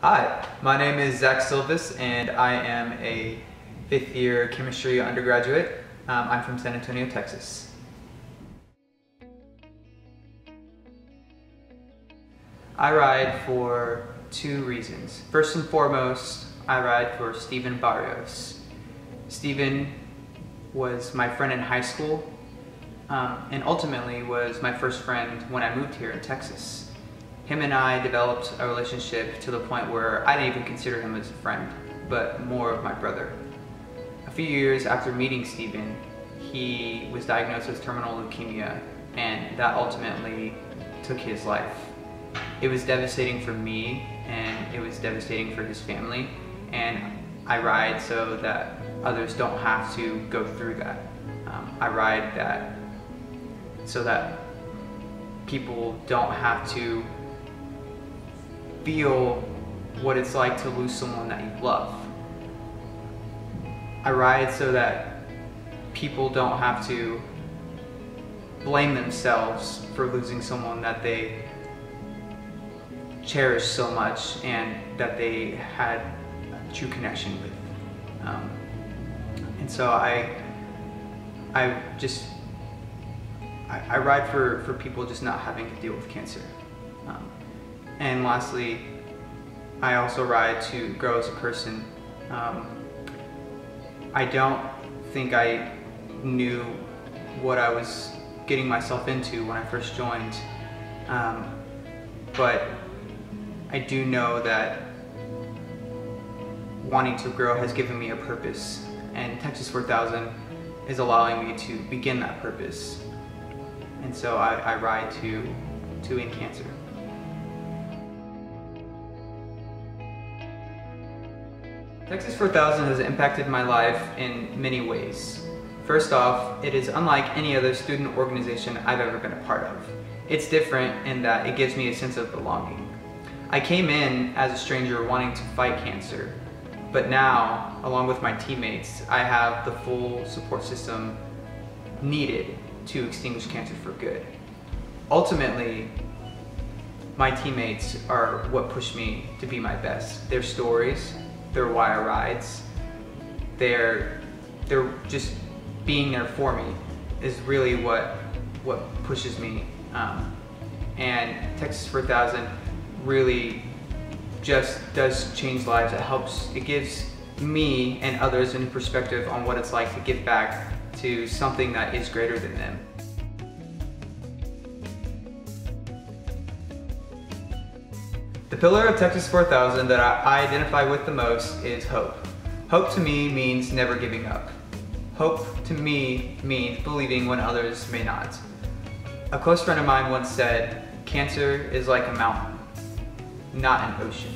Hi, my name is Zach Silvas and I am a 5th year chemistry undergraduate. I'm from San Antonio, Texas. I ride for 2 reasons. First and foremost, I ride for Steven Barrios. Steven was my friend in high school and ultimately was my first friend when I moved here in Texas. Him and I developed a relationship to the point where I didn't even consider him as a friend, but more of my brother. A few years after meeting Steven, he was diagnosed with terminal leukemia, and that ultimately took his life. It was devastating for me, and it was devastating for his family, and I ride so that others don't have to go through that. I ride that so that people don't have to feel what it's like to lose someone that you love. I ride so that people don't have to blame themselves for losing someone that they cherish so much and that they had a true connection with. And so I ride for people just not having to deal with cancer. And lastly, I also ride to grow as a person. I don't think I knew what I was getting myself into when I first joined, but I do know that wanting to grow has given me a purpose, and Texas 4000 is allowing me to begin that purpose. And so I ride to end cancer. Texas 4000 has impacted my life in many ways. First off, it is unlike any other student organization I've ever been a part of. It's different in that it gives me a sense of belonging. I came in as a stranger wanting to fight cancer, but now, along with my teammates, I have the full support system needed to extinguish cancer for good. Ultimately, my teammates are what push me to be my best. Their stories, their wire rides, they're just being there for me is really what pushes me. And Texas 4000 really just does change lives. It gives me and others a perspective on what it's like to give back to something that is greater than them. The pillar of Texas 4000 that I identify with the most is hope. Hope to me means never giving up. Hope to me means believing when others may not. A close friend of mine once said, "Cancer is like a mountain, not an ocean."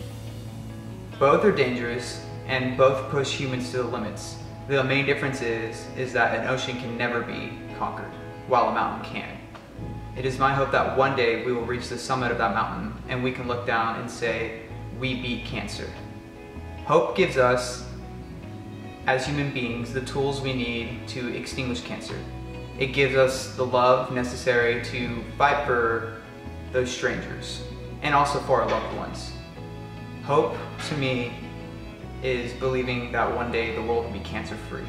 Both are dangerous and both push humans to the limits. The main difference is that an ocean can never be conquered, while a mountain can. It is my hope that one day we will reach the summit of that mountain and we can look down and say, we beat cancer. Hope gives us, as human beings, the tools we need to extinguish cancer. It gives us the love necessary to fight for those strangers and also for our loved ones. Hope, to me, is believing that one day the world will be cancer-free.